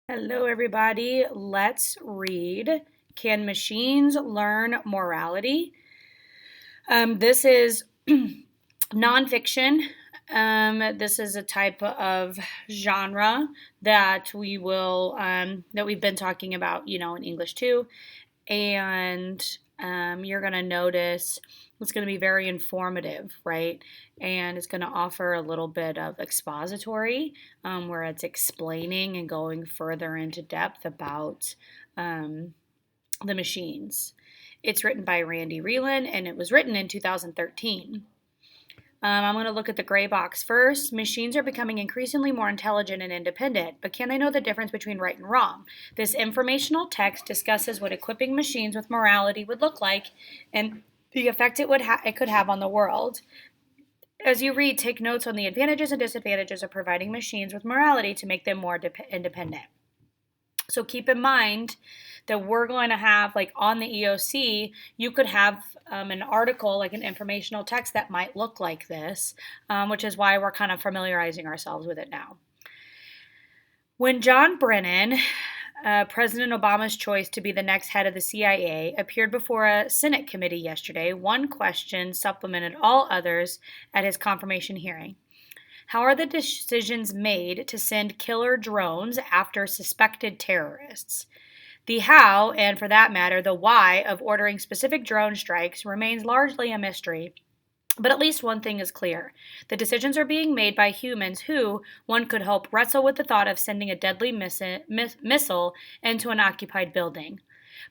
Hello, everybody. Let's read Can Machines Learn Morality? This is nonfiction. This is a type of genre that we've been talking about, in English too. And you're going to notice it's going to be very informative, right? And it's going to offer a little bit of expository, where it's explaining and going further into depth about the machines. It's written by Randy Reland, and it was written in 2013. I'm going to look at the gray box first. Machines are becoming increasingly more intelligent and independent, but can they know the difference between right and wrong? This informational text discusses what equipping machines with morality would look like and the effect it could have on the world. As you read, take notes on the advantages and disadvantages of providing machines with morality to make them more independent. So keep in mind that we're going to have, like on the EOC, you could have an article, like an informational text that might look like this, which is why we're kind of familiarizing ourselves with it now. When John Brennan, President Obama's choice to be the next head of the CIA, appeared before a Senate committee yesterday, one question supplemented all others at his confirmation hearing. How are the decisions made to send killer drones after suspected terrorists? The how, and for that matter, the why of ordering specific drone strikes remains largely a mystery. But at least one thing is clear. The decisions are being made by humans who, one could hope, wrestle with the thought of sending a deadly missile into an occupied building.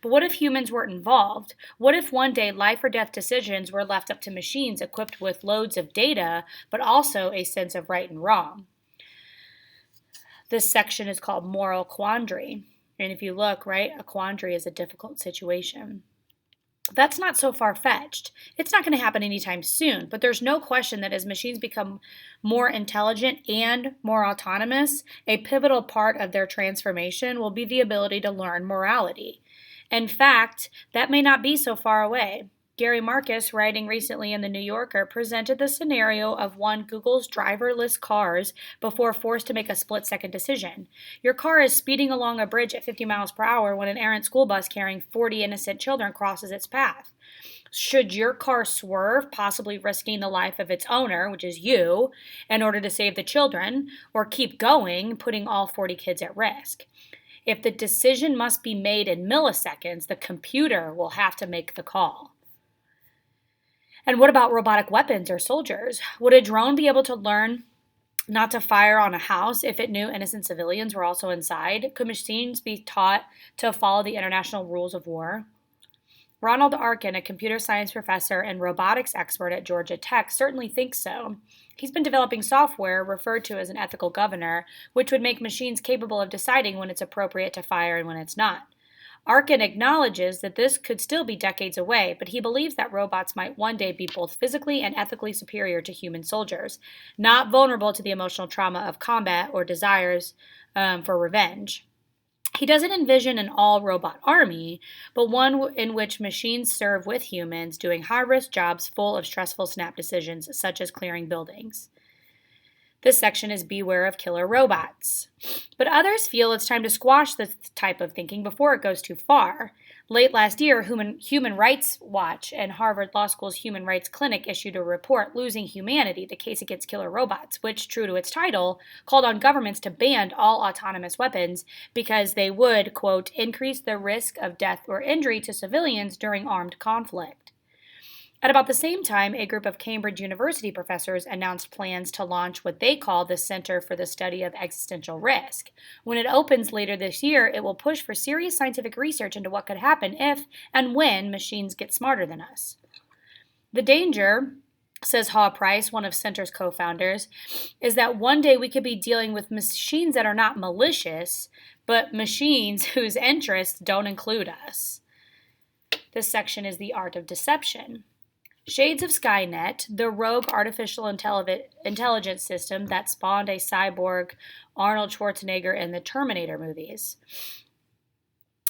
But what if humans weren't involved? What if one day life or death decisions were left up to machines equipped with loads of data, but also a sense of right and wrong? This section is called Moral Quandary. And if you look, right, a quandary is a difficult situation. That's not so far-fetched. It's not going to happen anytime soon, but there's no question that as machines become more intelligent and more autonomous, a pivotal part of their transformation will be the ability to learn morality. In fact, that may not be so far away. Gary Marcus, writing recently in The New Yorker, presented the scenario of one Google's driverless cars before forced to make a split-second decision. Your car is speeding along a bridge at 50 miles per hour when an errant school bus carrying 40 innocent children crosses its path. Should your car swerve, possibly risking the life of its owner, which is you, in order to save the children, or keep going, putting all 40 kids at risk? If the decision must be made in milliseconds, the computer will have to make the call. And what about robotic weapons or soldiers? Would a drone be able to learn not to fire on a house if it knew innocent civilians were also inside? Could machines be taught to follow the international rules of war? Ronald Arkin, a computer science professor and robotics expert at Georgia Tech, certainly thinks so. He's been developing software referred to as an ethical governor, which would make machines capable of deciding when it's appropriate to fire and when it's not. Arkin acknowledges that this could still be decades away, but he believes that robots might one day be both physically and ethically superior to human soldiers, not vulnerable to the emotional trauma of combat or desires for revenge. He doesn't envision an all-robot army, but one in which machines serve with humans doing high-risk jobs full of stressful snap decisions, such as clearing buildings. This section is Beware of Killer Robots. But others feel it's time to squash this type of thinking before it goes too far. Late last year, Human Rights Watch and Harvard Law School's Human Rights Clinic issued a report, Losing Humanity, the Case Against Killer Robots, which, true to its title, called on governments to ban all autonomous weapons because they would, quote, increase the risk of death or injury to civilians during armed conflict. At about the same time, a group of Cambridge University professors announced plans to launch what they call the Center for the Study of Existential Risk. When it opens later this year, it will push for serious scientific research into what could happen if and when machines get smarter than us. The danger, says Haw Price, one of Center's co-founders, is that one day we could be dealing with machines that are not malicious, but machines whose interests don't include us. This section is the art of deception. Shades of Skynet, the rogue artificial intelligence system that spawned a cyborg Arnold Schwarzenegger in the Terminator movies.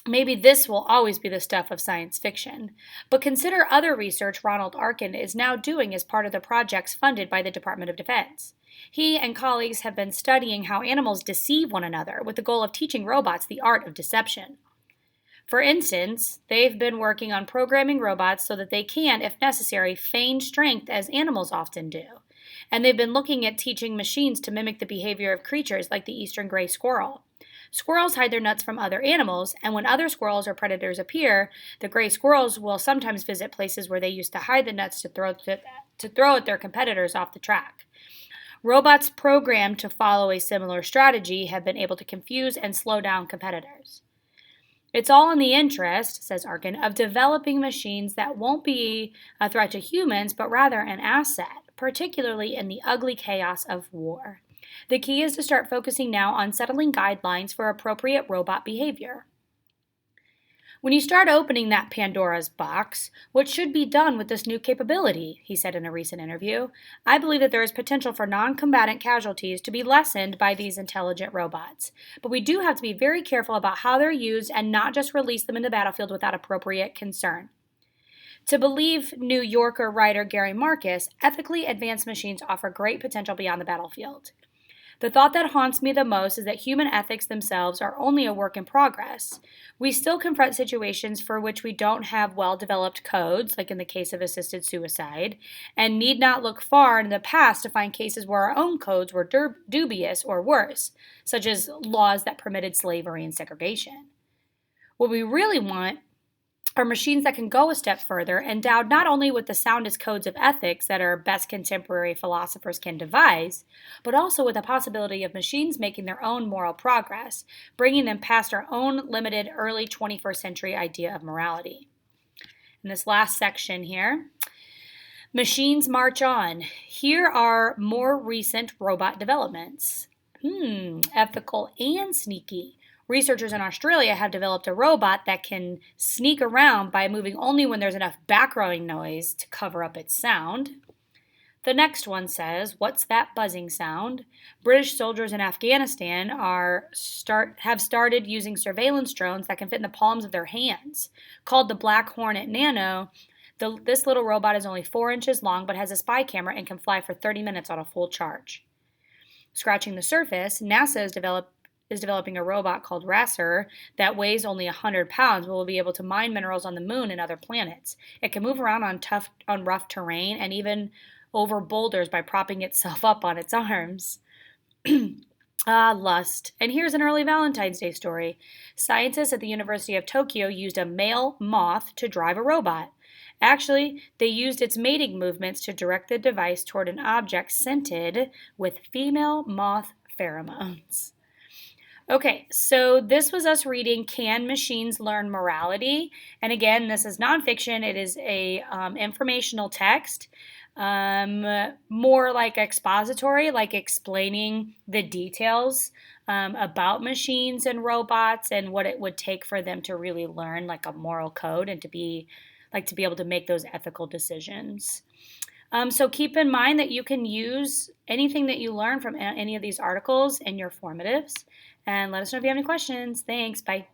Maybe this will always be the stuff of science fiction, but consider other research Ronald Arkin is now doing as part of the projects funded by the Department of Defense. He and colleagues have been studying how animals deceive one another with the goal of teaching robots the art of deception. For instance, they've been working on programming robots so that they can, if necessary, feign strength as animals often do. And they've been looking at teaching machines to mimic the behavior of creatures like the eastern gray squirrel. Squirrels hide their nuts from other animals, and when other squirrels or predators appear, the gray squirrels will sometimes visit places where they used to hide the nuts to throw at their competitors off the track. Robots programmed to follow a similar strategy have been able to confuse and slow down competitors. It's all in the interest, says Arkin, of developing machines that won't be a threat to humans, but rather an asset, particularly in the ugly chaos of war. The key is to start focusing now on settling guidelines for appropriate robot behavior. When you start opening that Pandora's box, what should be done with this new capability? He said in a recent interview. I believe that there is potential for non-combatant casualties to be lessened by these intelligent robots. But we do have to be very careful about how they're used and not just release them in the battlefield without appropriate concern. To believe New Yorker writer Gary Marcus, ethically advanced machines offer great potential beyond the battlefield. The thought that haunts me the most is that human ethics themselves are only a work in progress. We still confront situations for which we don't have well-developed codes, like in the case of assisted suicide, and need not look far in the past to find cases where our own codes were dubious or worse, such as laws that permitted slavery and segregation. What we really want are machines that can go a step further, endowed not only with the soundest codes of ethics that our best contemporary philosophers can devise, but also with the possibility of machines making their own moral progress, bringing them past our own limited early 21st century idea of morality. In this last section here, machines march on. Here are more recent robot developments. Ethical and sneaky. Researchers in Australia have developed a robot that can sneak around by moving only when there's enough background noise to cover up its sound. The next one says, what's that buzzing sound? British soldiers in Afghanistan have started using surveillance drones that can fit in the palms of their hands. Called the Black Hornet Nano, this little robot is only 4 inches long but has a spy camera and can fly for 30 minutes on a full charge. Scratching the surface, NASA is developing a robot called Racer that weighs only 100 pounds but will be able to mine minerals on the moon and other planets. It can move around on rough terrain and even over boulders by propping itself up on its arms. Lust. And here's an early Valentine's Day story. Scientists at the University of Tokyo used a male moth to drive a robot. Actually, they used its mating movements to direct the device toward an object scented with female moth pheromones. Okay, so this was us reading Can Machines Learn Morality? And again, this is nonfiction. It is a informational text, more like expository, like explaining the details about machines and robots and what it would take for them to really learn like a moral code and to be able to make those ethical decisions. So keep in mind that you can use anything that you learn from any of these articles in your formatives. And let us know if you have any questions. Thanks. Bye.